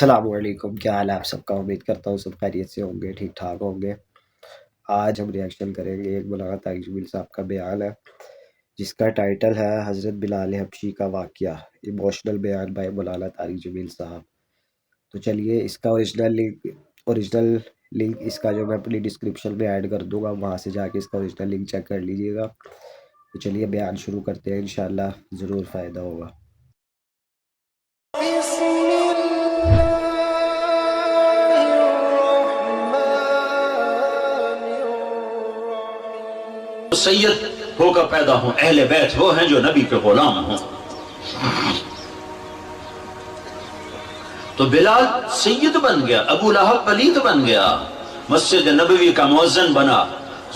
السلام علیکم، کیا حال ہے آپ سب کا؟ امید کرتا ہوں سب خیریت سے ہوں گے، ٹھیک ٹھاک ہوں گے۔ آج ہم ریئیکشن کریں گے ایک مولانا طارق جمیل صاحب کا بیان ہے جس کا ٹائٹل ہے حضرت بلال حبشی کا واقعہ، ایموشنل بیان بائی مولانا طارق جمیل صاحب۔ تو چلیے اس کا اوریجنل لنک اس کا جو میں اپنی ڈسکرپشن میں ایڈ کر دوں گا، وہاں سے جا کے اس کا اوریجنل لنک چیک کر لیجیے گا۔ تو چلیے بیان شروع کرتے ہیں، انشاءاللہ ضرور فائدہ ہوگا۔ سید ہو کر پیدا ہوں، اہل بیت وہ ہیں جو نبی کے غلام ہوں۔ تو بلال سید بن گیا، ابو لہب پلید بن گیا، مسجد نبوی کا مؤذن بنا۔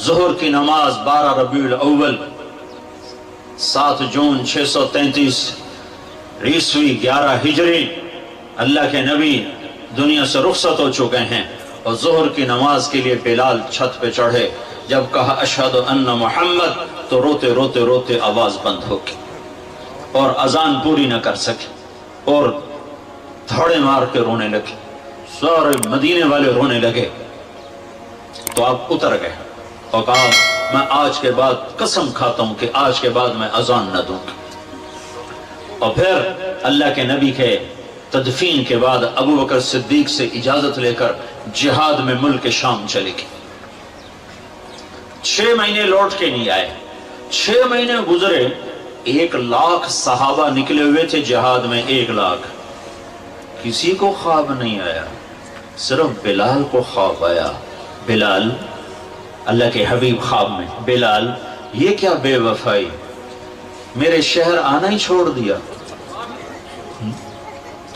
ظہر کی نماز 12 ربیع الاول 7 جون 633 عیسوی 11 ہجری، اللہ کے نبی دنیا سے رخصت ہو چکے ہیں، اور ظہر کی نماز کے لیے بلال چھت پہ چڑھے۔ جب کہا اشہد ان محمد تو روتے روتے روتے آواز بند ہو گئی اور اذان پوری نہ کر سکے، اور دھڑے مار کے رونے لگے، سارے مدینے والے رونے لگے۔ تو آپ اتر گئے اور کہا میں آج کے بعد قسم کھاتا ہوں کہ آج کے بعد میں اذان نہ دوں گا۔ اور پھر اللہ کے نبی کے تدفین کے بعد ابو بکر صدیق سے اجازت لے کر جہاد میں ملک شام چلے گئے۔ 6 مہینے لوٹ کے نہیں آئے، 6 مہینے گزرے، 1 لاکھ صحابہ نکلے ہوئے تھے جہاد میں، 1 لاکھ، کسی کو خواب نہیں آیا، صرف بلال کو خواب آیا۔ بلال، اللہ کے حبیب خواب میں، بلال یہ کیا بے وفائی، میرے شہر آنا ہی چھوڑ دیا۔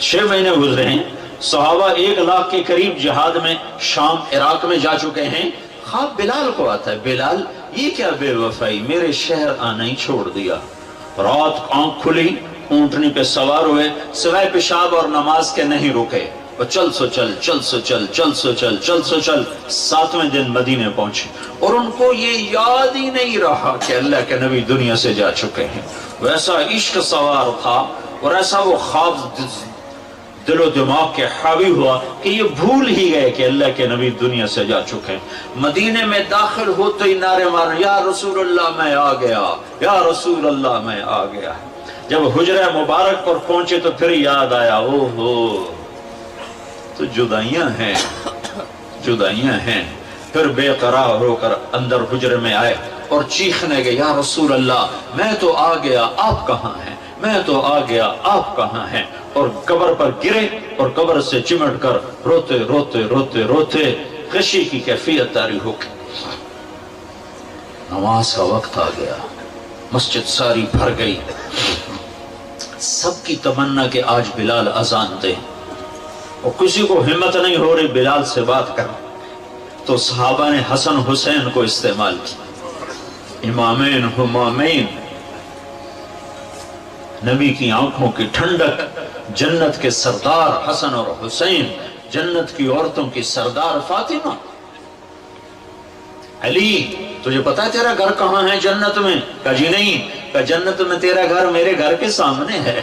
6 مہینے گزرے ہیں، صحابہ 1 لاکھ کے قریب جہاد میں شام عراق میں جا چکے ہیں، خواب بلال کو آتا ہے، بلال یہ کیا بے وفائی، میرے شہر آنا ہی چھوڑ دیا۔ رات آنکھ کھلی، اونٹنی پہ سوار ہوئے، سوائے پیشاب اور نماز کے نہیں رکے، اور چل سو چل، چل سو چل، چل سو چل، چل سو چل، 7ویں دن مدینے پہنچے، اور ان کو یہ یاد ہی نہیں رہا کہ اللہ کے نبی دنیا سے جا چکے ہیں۔ ویسا عشق سوار تھا اور ایسا وہ خواب دل و دماغ کے حاوی ہوا کہ یہ بھول ہی گئے کہ اللہ کے نبی دنیا سے جا چکے ہیں۔ مدینے میں داخل ہوتے ہی نعرے مارے، یا رسول اللہ میں آ گیا، یا رسول اللہ میں آ گیا۔ جب حجرہ مبارک پر پہنچے تو پھر یاد آیا، او ہو تو جدائیاں ہیں، جدائیاں ہیں۔ پھر بے قرار ہو کر اندر حجرے میں آئے اور چیخنے گئے، یا رسول اللہ میں تو آ گیا، آپ کہاں ہیں، میں تو آ گیا، آپ کہاں ہیں۔ اور قبر پر گرے اور قبر سے چمٹ کر روتے روتے روتے روتے غشی کی کیفیت طاری ہو گئی۔ نماز کا وقت آ گیا، مسجد ساری بھر گئی، سب کی تمنا کہ آج بلال اذان دے، اور کسی کو ہمت نہیں ہو رہی بلال سے بات کر۔ تو صحابہ نے حسن حسین کو استعمال کی، امامین ہمامین، نبی کی آنکھوں کی ٹھنڈک، جنت کے سردار حسن اور حسین، جنت کی عورتوں کی سردار فاطمہ۔ علی تجھے پتا ہے تیرا گھر کہاں ہے جنت میں؟ کہا جی نہیں۔ کہا جنت میں تیرا گھر میرے گھر کے سامنے ہے۔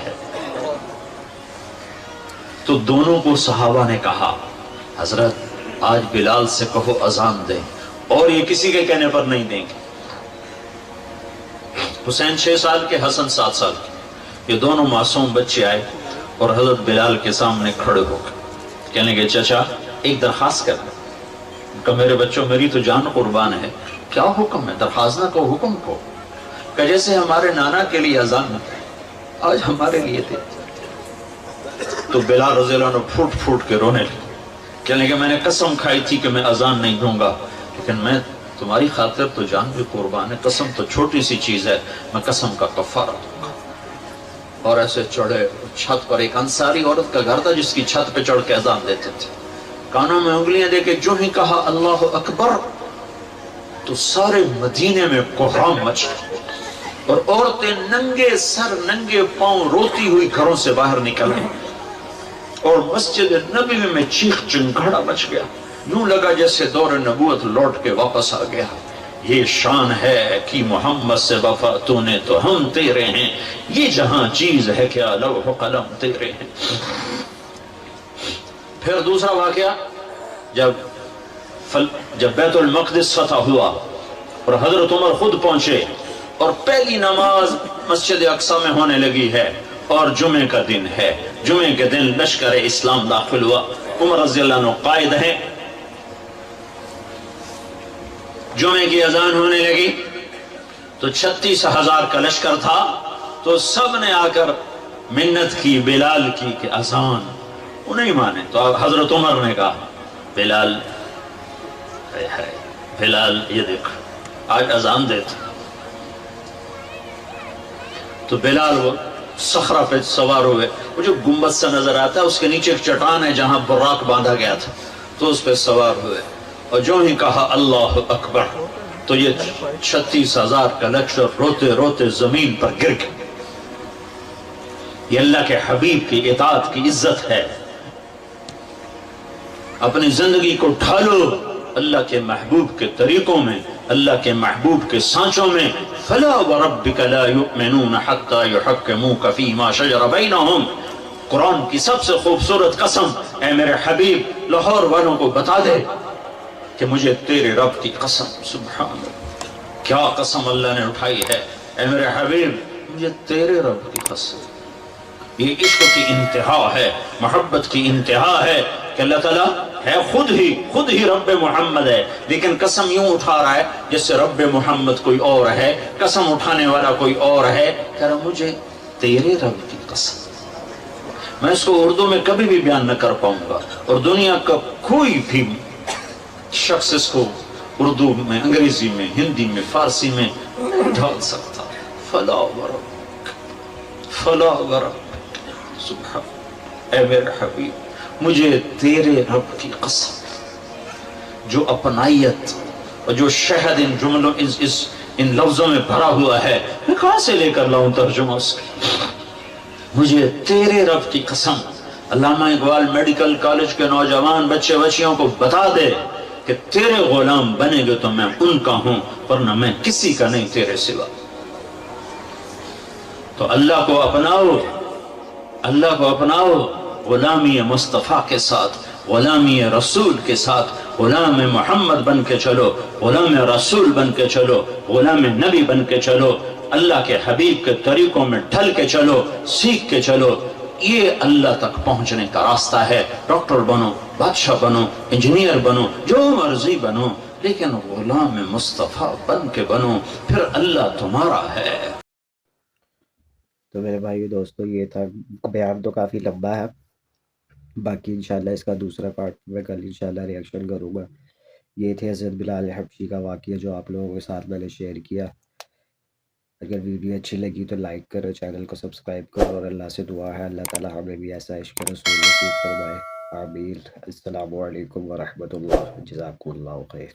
تو دونوں کو صحابہ نے کہا حضرت آج بلال سے کہو اذان دیں، اور یہ کسی کے کہنے پر نہیں دیں گے۔ حسین 6 سال کے، حسن 7 سال کے، یہ دونوں معصوم بچے آئے اور حضرت بلال کے سامنے کھڑے ہو گئے، کہنے کے چچا ایک درخواست کر، کہ میرے بچوں میری تو جان قربان ہے، کیا حکم ہے؟ درخواست نہ کو، حکم کو۔ کہ جیسے ہمارے نانا کے لیے اذان آج ہمارے لیے تھے۔ تو بلال رضی اللہ عنہ پھوٹ پھوٹ کے رونے لگے، کہنے کہ میں نے قسم کھائی تھی کہ میں اذان نہیں دوں گا، لیکن میں تمہاری خاطر تو جان بھی قربان ہے، قسم تو چھوٹی سی چیز ہے، میں قسم کا کفارہ دوں گا۔ اور ایسے چڑھے چھت پر، ایک انصاری عورت کا گھر تھا جس کی چھت پہ چڑھ کے اذان دیتے تھے، کانوں میں انگلیاں دے کے جو ہی کہا اللہ اکبر تو سارے مدینے میں کوہرام مچ گیا، اور عورتیں ننگے سر ننگے پاؤں روتی ہوئی گھروں سے باہر نکل گئی، اور مسجد نبوی میں چیخ چنگھاڑا مچ گیا، یوں لگا جیسے دور نبوت لوٹ کے واپس آ گیا۔ یہ شان ہے کہ محمد سے وفا تو نے تو ہم تیرے ہیں، یہ جہاں چیز ہے کیا لوح قلم تیرے ہیں۔ پھر دوسرا واقعہ، جب بیت المقدس فتح ہوا اور حضرت عمر خود پہنچے اور پہلی نماز مسجد اقصی میں ہونے لگی ہے اور جمعے کا دن ہے، جمعے کے دن لشکر اسلام داخل ہوا، عمر رضی اللہ عنہ قائد ہیں، جمعے کی اذان ہونے لگی تو 36,000 کا لشکر تھا، تو سب نے آ کر منت کی بلال کی کہ اذان، وہ نہیں مانے، تو حضرت عمر نے کہا بلال، بلال یہ دیکھ آج اذان دیتا، تو بلال وہ صخرہ پہ سوار ہوئے، وہ جو گنبد سے نظر آتا ہے اس کے نیچے ایک چٹان ہے جہاں براق باندھا گیا تھا، تو اس پہ سوار ہوئے اور جو ہی کہا اللہ اکبر تو یہ 36,000 کا لشکر روتے روتے زمین پر گر گئے۔ یہ اللہ کے حبیب کی اطاعت کی عزت ہے۔ اپنی زندگی کو ڈھالو اللہ کے محبوب کے طریقوں میں، اللہ کے محبوب کے سانچوں میں۔ فلا وربک لا یؤمنون حتی یحکموک فیما شجر بینہم، قرآن کی سب سے خوبصورت قسم، اے میرے حبیب لاہور والوں کو بتا دے کہ مجھے تیرے رب کی قسم، سبحان اللہ، کیا قسم اللہ نے اٹھائی ہے، اے میرے حبیب مجھے تیرے رب کی قسم۔ یہ عشق کی انتہا ہے، محبت کی انتہا ہے کہ اللہ تعالیٰ ہے خود ہی رب محمد ہے، لیکن قسم یوں اٹھا رہا ہے جس سے رب محمد کوئی اور ہے، قسم اٹھانے والا کوئی اور ہے، کہہ رہا مجھے تیرے رب کی قسم۔ میں اس کو اردو میں کبھی بھی بیان نہ کر پاؤں گا، اور دنیا کا کوئی بھی شخص اس کو اردو میں، انگریزی میں، ہندی میں، فارسی میں نہیں ڈھال سکتا۔ فلا وربک، فلا وربک، سبحان، اے میرے حبیب مجھے تیرے رب کی قسم۔ جو اپنائیت اور جو شہد ان جملوں ان لفظوں میں بھرا ہوا ہے، میں کہاں سے لے کر لاؤں ترجمہ اس کی؟ مجھے تیرے رب کی قسم۔ علامہ اقبال میڈیکل کالج کے نوجوان بچے بچیوں کو بتا دے کہ تیرے غلام بنے گے تو میں ان کا ہوں، ورنہ میں کسی کا نہیں تیرے سوا۔ تو اللہ کو اپناؤ، اللہ کو اپناؤ، غلامی مصطفیٰ کے ساتھ، غلامی رسول کے ساتھ، غلام محمد بن کے چلو، غلام رسول بن کے چلو، غلام نبی بن کے چلو، اللہ کے حبیب کے طریقوں میں ڈھل کے چلو، سیکھ کے چلو۔ یہ اللہ تک پہنچنے کا راستہ ہے۔ ڈاکٹر بنو، بادشاہ بنو، انجینئر بنو، جو مرضی بنو، لیکن غلام مصطفیٰ بن کے بنو، پھر اللہ تمہارا ہے۔ تو میرے بھائی دوستو یہ تھا، بیان تو کافی لمبا ہے، باقی انشاءاللہ اس کا دوسرا پارٹ میں کل انشاءاللہ ریئیکشن کروں گا۔ یہ تھے حضرت بلال حبشی کا واقعہ جو آپ لوگوں کے ساتھ میں نے شیئر کیا۔ اگر ویڈیو اچھی لگی تو لائک کرو، چینل کو سبسکرائب کرو، اور اللہ سے دعا ہے اللہ تعالیٰ ہمیں بھی ایسا عشق رسول نصیب فرمائے، آمین۔ السلام علیکم ورحمۃ اللہ، جزاکم اللہ خیر۔